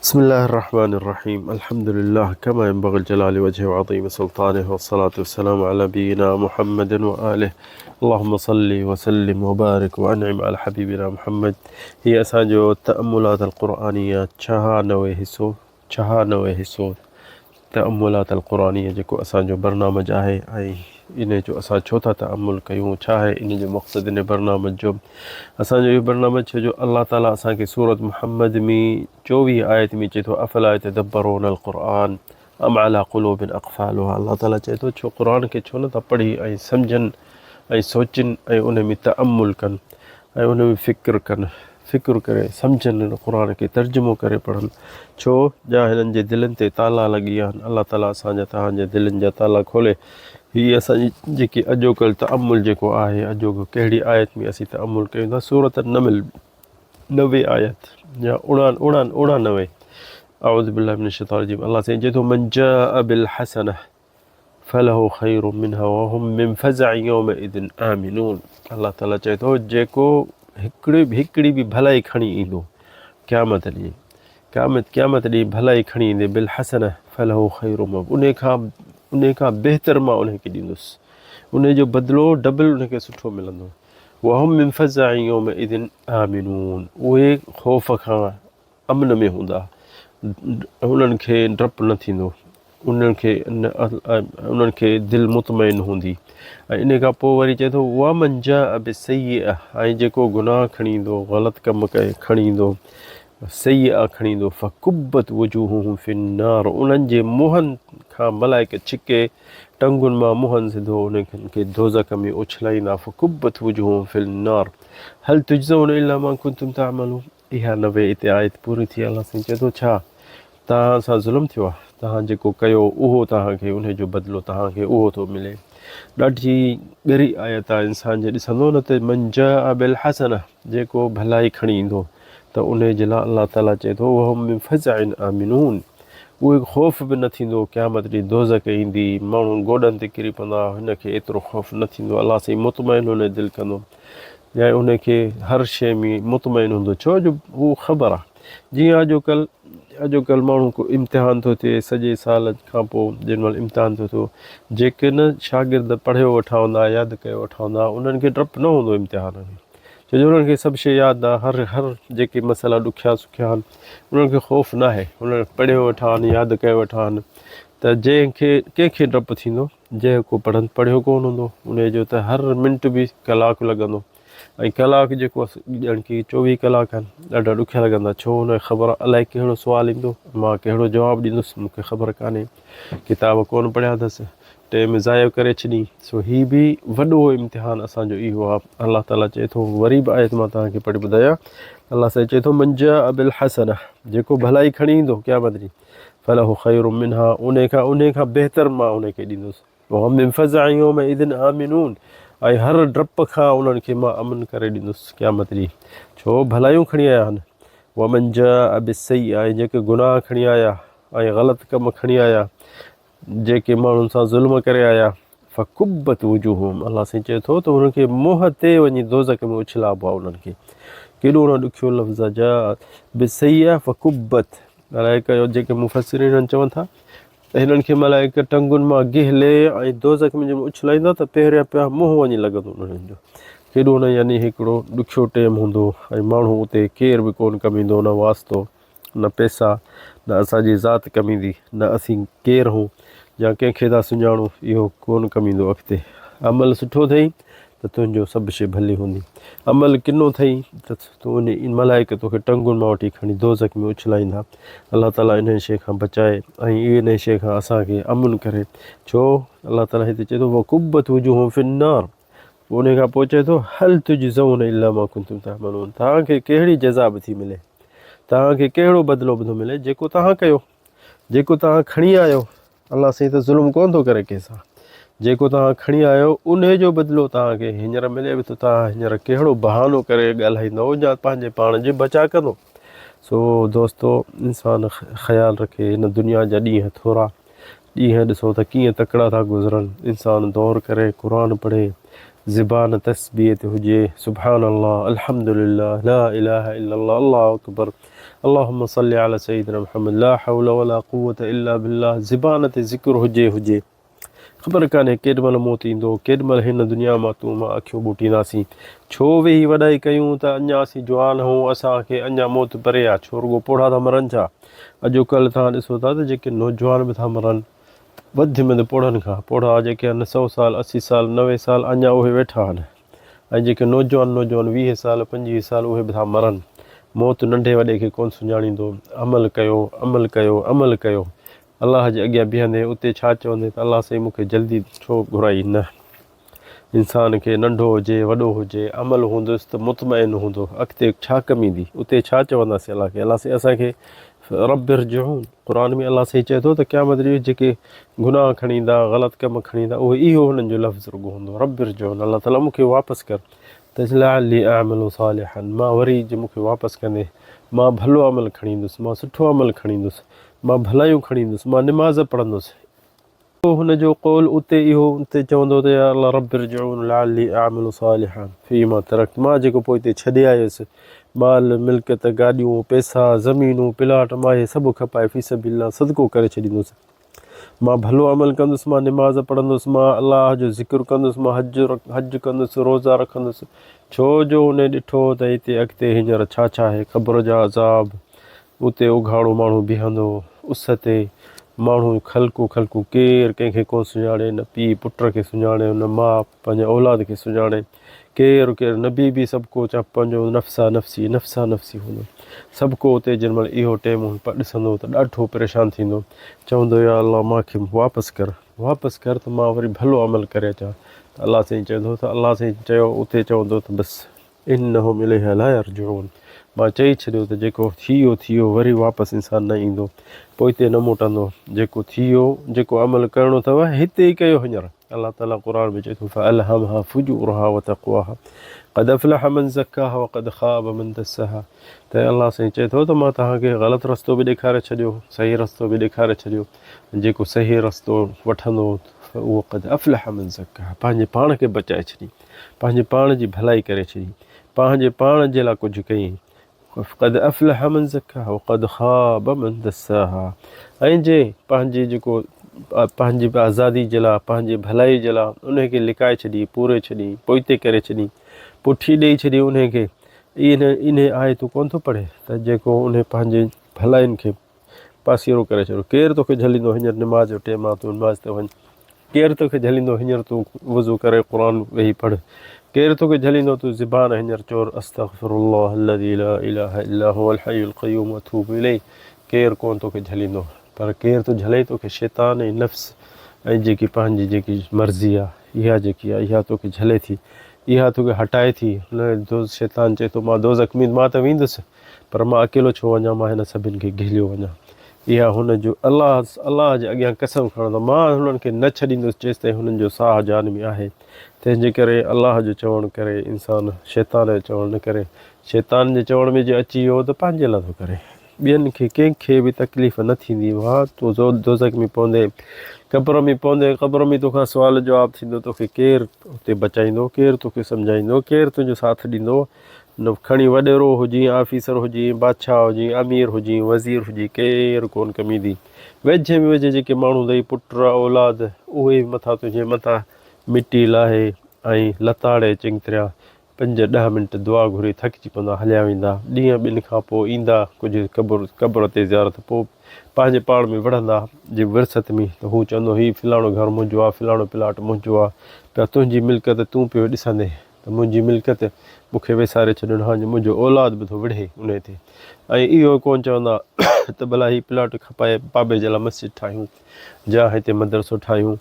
بسم الله الرحمن الرحيم. الحمد لله كما ينبغي الجلال وجهه وعظيم سلطانه، والصلاة والسلام على نبينا محمد وآله. اللهم صل وسلم وبارك وأنعم على حبيبنا محمد. هي أسانجو التأملات القرآنية چها نوے حصو تأملات القرآنية जेको असांजो बरनामज आहे ऐं इन जो असां छो था तअमुल कयूं, छा आहे इन जो मक़सदु इन बरनामज जो। असांजो इहो बरनामज छो जो अल्लाह ताला असांखे सूरत मुहम्मद में 24 आयत में चए थो अफला यतदब्बरून अलक़ुरआन अम अला क़ुलूबिन अक़फ़ालुहा। अल्लाह ताला चए थो छो क़ुर खे छो नथा पढ़ी ऐं सम्झनि ऐं सोचनि ऐं उन में तअमुल कनि ऐं उन में फ़िक्र करे सम्झनि, इन क़ुर खे तर्जुमो करे पढ़नि। छो जा हिननि जे दिलनि ते ताला लॻी विया आहिनि। अल्लाह ताला असांजा तव्हांजे दिलनि जा ताला खोले। हीअ असांजी जेकी अॼोकल्ह तअमुल जेको आहे, अॼोको कहिड़ी आयत में असीं तअमुल कयूं था, सूरत नमल 90 आयत या 99। अऊज़ु बिल्लाहि मिनश शैतानिर रजीम। अल्लाह साईं चए थो मन जाअ बिल हसनह फलहु खैरुम मिन्हा वहुम मिन फ़ज़अ यौमइज़िन आमिनून। अल्लाह ताला चए थो जेको हिकिड़ी बि भलाई खणी ईंदो क़यामत ॾींहुं भलाई खणी ईंदे बिल हसनह फलहु खैरुम, उन खां बहितर मां उनखे ॾींदुसि, उन जो बदिलो डबल उनखे सुठो मिलंदो। वहुम मिन फ़ज़अ यौमइज़िन आमिनून, उहे ख़ौफ़ खां अमन में हूंदा, उन्हनि खे डपु न थींदो, उन्हनि खे दिलि मुतमइन हूंदी। ऐं इन खां पोइ वरी चए थो वमन जाअ बिस्सय्यअह, ऐं जेको गुनाह खणी ईंदो, ग़लति कमु खणी ईंदो, सय्यअह खणी ईंदो, फ़कुब्बत वजूहुहुम फ़िन्नार, उन्हनि जे मुंहंनि खां मलाइक छिके, टंगुनि मां मुंहंनि सिधो उन्हनि खे दोज़ख में उछलाईंदा। फ़कुब्बत वजूहुहुम फ़िन्नार हल तुजज़ौन इल्ला मा कुंतुम तअमलून। इहा 90 हिते आयत पूरी थी। अल्लाह साईं चए थो छा तव्हां सां ज़ुल्म थियो आहे, तव्हां जेको कयो उहो तव्हांखे उन जो बदिलो तव्हांखे उहो थो मिले। ॾाढी ॻरी आयत आहे, इंसान जे ॾिसंदो न त मन जाअ बिल हसनह, जेको भलाई खणी ईंदो त उन जे लाइ अल्लाह ताला चए थो वहुम मिन फ़ज़अइन आमिनून, उहे ख़ौफ़ बि न थींदो। क़यामत ॾींहुं दोज़ख ईंदी, माण्हू गोॾनि ते किरी पवंदा, हिनखे एतिरो ख़ौफ़ न थींदो। अल्लाह साईं मुतमइन हुन दिलि कंदो या उनखे हर शइ में मुतमइन हूंदो, छो जो उहो ख़बर आहे। जीअं अॼोकल्ह माण्हू को इम्तिहान थो थिए, सॼे साल खां पोइ जेॾी महिल इम्तिहान थो थिए, जेके न शागिर्द पढ़ियो वेठा हूंदा, यादि कयो वेठा हूंदा, उन्हनि खे डपु न हूंदो इम्तिहान में, छो जो उन्हनि खे सभु शइ यादि आहे। हर जेके मसइला ॾुखिया सुखिया आहिनि उन्हनि खे ख़ौफ़ न आहे, उन्हनि पढ़ियो वेठा आहिनि, यादि कयो वेठा आहिनि। त कंहिंखे डपु थींदो जेको पढ़ियो कोन हूंदो, उन जो त हर मिंट बि कलाकु लॻंदो। ऐं कलाक जेको ॼण की 24 कलाक आहिनि, ॾाढा ॾुखिया लॻंदा। छो हुनखे ख़बर आहे अलाए कहिड़ो सुवालु ईंदो, मां कहिड़ो जवाबु ॾींदुसि, मूंखे ख़बर कान्हे, किताब कोन पढ़िया अथसि, टाइम ज़ायो करे छॾी। सो हीअ बि वॾो इम्तिहान असांजो इहो आहे। अल्लाह ताला चए थो, वरी बि आयत मां तव्हांखे पढ़ी ॿुधायां। अल्लाह साईं चए थो मन जाअ बिल हसनह, जेको भलाई खणी ईंदो क़यामत ॾींहुं फलहु खैरुम मिन्हा, उन खां बहितर मां उनखे ॾींदुसि। वहुम मिन फ़ज़अ यौमइज़िन आमिनून, ऐं हर डप खां उन्हनि खे मां अमन करे ॾींदुसि क़यामत ॾींहुं, छो भलायूं खणी आया आहिनि। वमन जाअ बिस्सय्यअह, ऐं जेके गुनाह खणी आया ऐं ग़लति कम खणी आया, जेके माण्हुनि सां ज़ुल्म करे आया, फ़कुब्बत वजूहुहुम, अल्लाह साईं चए थो त हुनखे मुंहं ते वञी दोज़ख में उछलाइबो आहे। उन्हनि खे केॾो न ॾुखियो लफ़्ज़ आहे, जाअ बिस्सय्यअह फ़कुब्बत। मलाइका जेके मुफ़स्सिरीन आहिनि चवनि था त हिननि खे मलाइका टंगुनि मां गिहले ऐं दोज़ख में जंहिं उछलाईंदा त पहिरियां मुंहुं वञी लॻंदो उन्हनि जो। केॾो न यानी हिकिड़ो ॾुखियो टाइम हूंदो, ऐं माण्हू उते केर बि कोन कमु ईंदो, न वास्तो, न पैसा, न असांजी ज़ात कमु ईंदी, न असीं केरु हूं या कंहिंखे था सुञाणूं, इहो कोन कमु ईंदो अॻिते। अमल सुठो अथई त तुंहिंजो सभु शइ भली हूंदी, अमल किनो अथई त तूं उन मलाइक तोखे टंगुनि मां वठी खणी दोज़ख में उछलाईंदा। अल्लाह ताला इन शइ खां बचाए ऐं इन शइ खां असांखे अमन करे। छो अल्लाह ताला हिते चए थो फ़कुब्बत वजूहुहुम फ़िन्नार, उन खां पोइ चए थो हल तुजज़ौन इल्ला मा कुंतुम तअमलून, तव्हांखे कहिड़ी जज़ा बि थी मिले, तव्हांखे कहिड़ो बदिलो बि थो मिले जेको तव्हां कयो, जेको तव्हां खणी आयो। अल्लाह साईं त ज़ुल्म कोन थो करे कंहिंसां, जेको तव्हां खणी आयो उन जो बदिलो तव्हांखे हींअर मिले बि थो। तव्हां हींअर कहिड़ो बहानो करे ॻाल्हाईंदो या पंहिंजे पाण जी बचा कंदो। सो दोस्तो, इंसान ख़्यालु रखे, हिन दुनिया जा ॾींहं थोरा, ॾींहं ॾिसो त कीअं तकिड़ा था गुज़रनि। इंसान दौर करे, क़ुर पढ़े, ज़बान तस्बीह ते हुजे, सुभान अल्लाह, अल्हम्दुलिल्लाह, ला इलाहा इल्लल्लाह, अल्लाहु अकबर, اللهم صل على سيدنا محمد لا حول ولا قوة إلا بالله ज़बान ते ज़िक्र हुजे ख़बर कान्हे केॾी महिल मौत ईंदो केॾी महिल हिन दुनिया मां तूं मां अखियूं ॿूटींदासीं छो वेही वॾाई कयूं त अञा असीं जवान हूं असांखे अञा मौत परे आहे छो रुॻो पोड़ा था मरनि छा अॼुकल्ह तव्हां ॾिसो था त जेके नौजवान बि था मरनि वधि में पोड़नि खां पोड़ा जेके आहिनि 100 साल 80 साल 90 साल अञा उहे वेठा आहिनि ऐं जेके नौजवान 20 साल 25 साल उहे बि था मरनि मौत नंढे वॾे खे कोन सुञाणींदो अमल कयो अमल कयो अमल कयो अलाह जे अॻियां बीहंदे उते छा चवंदे त अलाह साईं मूंखे जल्दी छो घुराई न इंसान खे नंढो हुजे वॾो हुजे अमल हूंदुसि त मुतमइन हूंदो अॻिते छा कमी ईंदी उते छा चवंदासीं अलाह खे अलाह साईं असांखे रब इरजिऊन क़ुर में अलाह साईं चए थो त क़यामत ॾींहुं जेके गुनाह खणी ईंदा ग़लति कम खणी ईंदा उहो इहो हुननि जो लफ़्ज़ रुॻो हूंदो रब इरजिऊन अलाह ताला मूंखे वापसि कर त लअल्ली अअमलु सालिहन मां वरी जे मूंखे वापसि कंदे मां भलो अमल खणी ईंदुसि मां सुठो अमल खणी ईंदुसि मां भलायूं खणी ईंदुसि मां निमाज़ पढ़ंदुसि पोइ हुनजो कौल उते इहो उते चवंदो त या अल्लाह रब इरजिऊन लअल्ली अअमलु सालिहन फीमा तरक़्तु मां जेको पोइ हिते छॾे आयुसि माल मिल्कियत गाॾियूं पैसा ज़मीनूं प्लाट मां इहे सभु खपाए फी सबिलिल्लाह सदको करे छॾींदुसि मां भलो अमल कंदुसि मां निमाज़ पढ़ंदुसि मां अलाह जो ज़िक्र कंदुसि मां हज कंदुसि रोज़ा रखंदुसि छो जो उन ॾिठो त हिते अॻिते हींअर छा छा आहे क़ब्र जा अज़ाब उते उघाड़ो माण्हू बीहंदो उस ते माण्हू ख़ल्क़ू केरु कंहिंखे कोन सुञाणे न पीउ पुट खे सुञाणे न माउ पंहिंजे औलाद खे सुञाणे केरु नबी बि सभु को पंहिंजो नफ़्सा नफ़्सी हूंदो सभु को उते जंहिं महिल इहो टाइम ॾिसंदो त ॾाढो परेशान थींदो चवंदो या अलाह मूंखे वापसि कर त मां वरी भलो अमल करे अचां त अलाह साईं चवंदो त अलाह साईं चयो उते चवंदो त बसि इन्नहुम इलैहि ला यर्जिऊन मां चई छॾियो त जेको थी वियो वरी वापसि इंसानु न ईंदो पोइ हिते न मोटंदो जेको थी वियो जेको अमल करिणो अथव हिते ई कयो हींअर अलाह ताला क़ुर में चए थो फअल्हमहा फुजूरहा व तक़वाहा क़द अफ़लह मन ज़क्काहा व क़द ख़ाब मन दस्साहा त अलाह साईं चए थो त मां तव्हांखे ग़लति रस्तो बि ॾेखारे छॾियो सही रस्तो बि ॾेखारे छॾियो जेको सही रस्तो वठंदो उहो क़द अफ़लह मन ज़क्काहा पंहिंजे पाण खे बचाए छॾी पंहिंजे पाण जी भलाई करे छॾी पंहिंजे पाण जे लाइ कुझु कयईं क़द अफ़लह मन ज़क्काहा व क़द ख़ाब मन दस्साहा ऐं जे पंहिंजी जेको पंहिंजी आज़ादी जे लाइ पंहिंजी भलाई जे लाइ उनखे लिकाए छॾी पूरे छॾी पोइते करे छॾी पुठी ॾेई छॾी उनखे इन आयतूं कोन थो पढ़े त जेको उन पंहिंजे भलाइनि खे पासीरो करे छॾियो केरु तोखे झलींदो हींअर निमाज़ जो टाइम आहे तूं निमाज़ ते वञ केरु तोखे झलींदो हींअर तूं वज़ू करे क़ुर वेही पढ़ केरु तोखे झलींदो तूं ज़बान हींअर चोर अस्तग़फिरुल्लाह अल्लज़ी ला इलाहा इल्ला हुवल हय्युल क़य्यूम व अतूबु इलैहि केरु कोन तोखे झलींदो पर केरु थो झले तोखे शैतान ऐं नफ़्स ऐं जेकी पंहिंजी जेकी मर्ज़ी आहे इहा जेकी आहे इहा तोखे झले थी इहा तोखे हटाए थी हुन शैतान चए थो मां दोज़ख में मां त वेंदुसि पर मां अकेलो छो वञा मां हिन सभिनि खे घिलियो वञा इहा हुनजो अलाह जे अॻियां कसम खणंदो मां हुननि खे न छॾींदुसि जेसि ताईं हुननि जो साह जान में आहे तंहिंजे करे अलाह जो चवणु करे इंसानु शैतान जो चवणु न करे शैतान जे चवण में जे अची वियो त पंहिंजे लाइ थो करे ॿियनि खे कंहिंखे बि तकलीफ़ न थींदी वाह तूं दोज़ख में पवंदे क़ब्र में पवंदे क़ब्र में तोखां सुवाल जवाबु थींदो तोखे केरु हुते बचाईंदो केरु तोखे सम्झाईंदो केरु तुंहिंजो साथ ॾींदो न खणी वॾेरो हुजी ऑफिसर हुजी बादशाह हुजी अमीर हुजी वज़ीर हुजी केरु कोन कमी दी वेझे में वेझे जेके माण्हू अथई पुट औलाद उहे मथां तुंहिंजे मथां मिटी लाहे ऐं लताड़े चिंगतरिया 5-10 मिंट दुआ घुरी थकिजी पवंदा हलिया वेंदा ॾींहं ॿिनि खां पोइ ईंदा कुझु क़ब्र ते ज़ियारत पोइ पंहिंजे पाण में विढ़ंदा जे विरसत में त हू चवंदो हीउ फलाणो घर मुंहिंजो आहे फलाणो प्लाट मुंहिंजो आहे त तुंहिंजी मिल्कियत तूं पियो ॾिसंदे त मुंहिंजी मिल्कियत मूंखे वेसारे छॾियो हाणे मुंहिंजो औलाद बि थो विढ़े उन ते ऐं इहो कोन चवंदा त भला हीउ प्लाट खपाए बाबे जे लाइ मस्जिद ठाहियूं जा हिते मदरसो ठाहियूं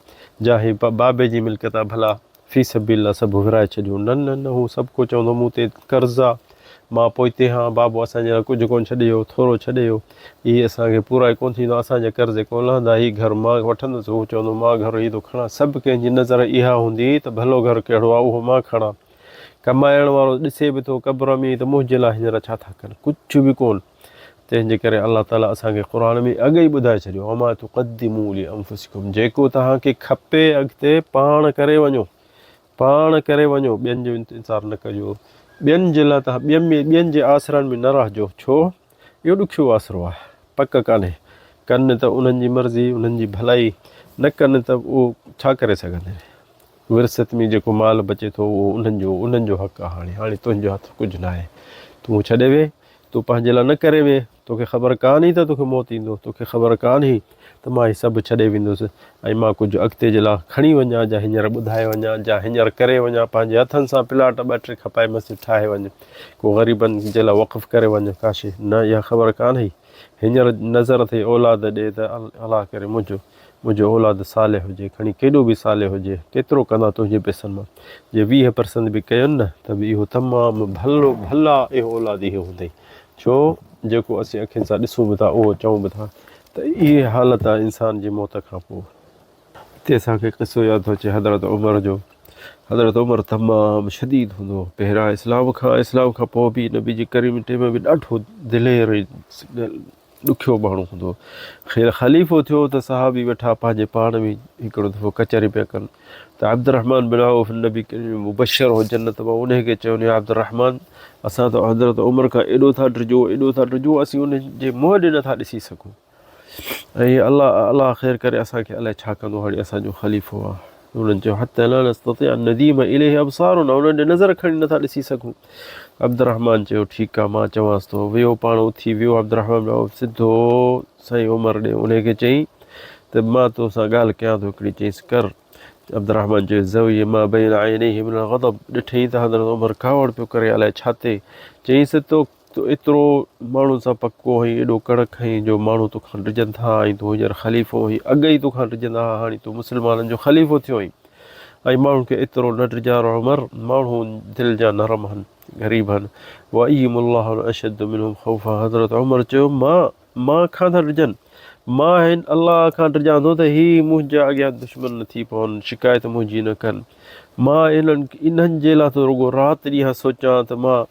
जा ही बाबे जी मिल्कियत आहे भला फी सबिलिल्लाह सभु विराए छॾियूं न हू सभु को चवंदो मूं ते कर्ज़ु आहे मां पोइ हिते हा बाबो असांजे लाइ कुझु कोन छॾियो थोरो छॾियो इहे असांखे पूरा कोन थींदो असांजे कर्ज़े कोन लहंदा हीउ घरु मां वठंदुसि हू चवंदो मां घरु ईंदो खणा सभु कंहिंजी नज़र इहा हूंदी त भलो घरु कहिड़ो आहे उहो मां खणा कमाइण वारो ॾिसे बि थो क़ब्र में त मुंहिंजे लाइ हींअर छा था कनि कुझु बि कोन तंहिंजे करे अलाह ताला असांखे क़ुर में अॻु ई ॿुधाए छॾियो अमा तुक़द्दिमू लिअंफुसिकुम जेको तव्हांखे खपे अॻिते पाण करे वञो ॿियनि जो इंतज़ारु न कजो ॿियनि जे लाइ तव्हां ॿियनि जे आसरनि में न रहिजो छो इहो ॾुखियो आसिरो आहे, पक कान्हे। कनि त उन्हनि जी मर्ज़ी, उन्हनि जी भलाई, न कनि त उहो छा करे सघंदा आहिनि। विरसत में जेको माल बचे थो उहो उन्हनि जो हक़ु आहे। हाणे तुंहिंजो हथ कुझु न आहे, तूं छॾे वे, तूं पंहिंजे लाइ न करे वे। तोखे ख़बर कान ई त तोखे मौत ईंदो, तोखे ख़बर कान ई त मां हीअ सभु छॾे वेंदुसि ऐं मां कुझु अॻिते जे लाइ खणी वञा, जा हींअर ॿुधाए वञा, जा हींअर करे वञा। पंहिंजे हथनि सां प्लाट 2-3 खपाए मस्जिद ठाहे वञु, को ग़रीबनि जे लाइ वक़फ़ करे वञु काशे, न इहा ख़बर कान हुई। हींअर नज़र थिए औलाद ॾे त अलाह करे मुंहिंजो औलाद साले हुजे, खणी केॾो बि साले हुजे, केतिरो कंदा तुंहिंजे पैसनि मां। जे 20% बि कयुनि न त बि इहो तमामु भला इहो औलाद इहो हूंदई। छो जेको असीं अखियुनि सां ॾिसूं बि था, उहो चऊं बि था, त इहा हालत आहे इंसान जी मौत खां पोइ। हिते असांखे क़िसो यादि थो अचे हज़रत उमर जो। हज़रत उमर तमामु शदीद हूंदो, पहिरां इस्लाम खां पोइ बि नबी जी करीम टाइम में बि ॾाढो दिलेर ॾुखियो माण्हू हूंदो। ख़ैर ख़लीफ़ो थियो त सहाबी वेठा पंहिंजे पाण में हिकिड़ो दफ़ो कचहरी पिया कनि, त अब्दुर्रहमान बिन औफ नबी करीम मुबशर हो जन्नत मां, उनखे चयो या अब्दुर्रहमान, असां त हज़रत उमर खां एॾो था ड्रिजो, असीं उन जे मुंहं ॾे नथा ॾिसी सघूं। ऐं अलाह ख़ैर करे असांखे अलाए छा कंदो, हाणे असांजो ख़लीफ़ो आहे। उन्हनि चयो हथ नदीम इलेह अबसार, उन्हनि ॾे नज़र खणी नथा ॾिसी सघूं। अब्दुर्रहमान चयो ठीकु आहे, मां चवांसि थो। वियो, पाण उथी वियो अब्दुर्रहमान सिधो साईं उमर ॾे, उनखे चई त मां तोसां ॻाल्हि कयां थो हिकिड़ी। चईसि कर। अब्दुर्रहमान चयो ज़वी मां बैन आइनैहि मिन ग़ज़ब, ॾिठईं त हज़रत उमर कावड़ पियो करे, अलाए छा थिए। चईसि तो एतिरो माण्हुनि सां पको हुई, एॾो कड़क हई, जो माण्हू तोखां डिॼनि था, ऐं तूं हींअर ख़लीफ़ो हुई, अॻु ई तोखां डिॼंदा हुआ, हाणे तूं मुस्लमाननि जो ख़लीफ़ो थियो हुई, ऐं माण्हुनि खे एतिरो न डिॼार। उमर, माण्हू दिलि जा नरम आहिनि, ग़रीब आहिनि। वअय्युमुल्लाहु अशद्दु मिनहुम ख़ौफ़ा। हज़रत उमर चयो मां खां था डिॼनि, मां हिन अलाह खां डिॼां थो त ही मुंहिंजा अॻियां दुश्मन न थी पवनि, शिकायत मुंहिंजी न कनि। मां इन्हनि जे लाइ त रुॻो राति ॾींहं सोचां त मां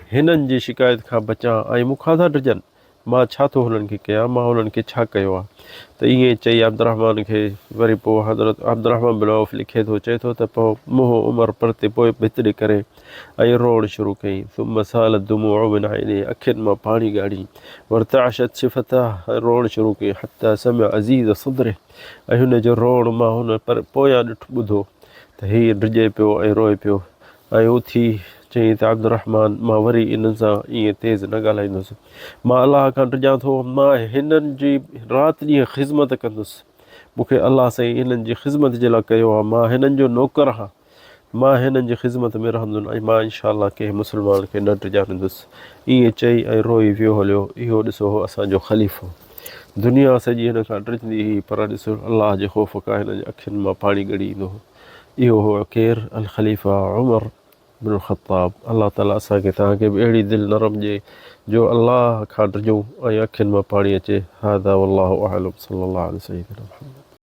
हिननि जी शिकायत खां बचां, ऐं मूंखां था डिॼनि, मां छा थो हुननि खे कयां, मां हुननि खे छा कयो आहे। त ईअं चई अब्दुर्रहमान खे। वरी पोइ हज़रत अब्दुर्रहमान बिन औफ लिखे थो, चए थो त पोइ मुंहुं उमर परते पोइ भितरी करे ऐं रोअण शुरू कई। सुम सालत दुमूअ मिन ऐनैहि, अखियुनि मां पाणी ॻाढ़ी। वरतअशत शिफ़ताह, रोअण शुरू कई। हत्ता समिअ अज़ीज़ सदरिह, ऐं हुनजो रोअण मां हुन पर पोयां ॿुधो त हीअ डिॼे पियो ऐं रोए पियो। ऐं उथी चई त अब्दुर्रहमान, मां वरी इन्हनि सां ईअं तेज़ न ॻाल्हाईंदुसि, मां अलाह खां डिॼां थो, मां हिननि जी राति ॾींहं ख़िदमत कंदुसि, मूंखे अलाह साईं हिननि जी ख़िदमत जे लाइ कयो आहे, मां हिननि जो नौकर आहियां, मां हिननि जी ख़िदमत में रहंदुमि, ऐं मां इनशा अलाह कंहिं मुस्लमान खे न डिॼारींदुसि। ईअं चई ऐं रोई वियो हलियो। इहो ॾिसो हो असांजो ख़लीफ़ो। दुनिया सॼी हिन खां डिॼंदी हुई, पर ॾिसो अलाह जे ख़ौफ़ खां हिन जे अखियुनि मां पाणी ॻड़ी ईंदो हो। इहो हो केरु? अल ख़लीफ़ा उमर बिन ख़त्ताब। अलाह ताला असांखे तव्हांखे बि अहिड़ी दिलि नरम ॾिए जो अलाह खां डिॼूं ऐं अखियुनि मां पाणी अचे। हादा वल्लाहु अअलम। सल्लल्लाहु अलैहि वसल्लम।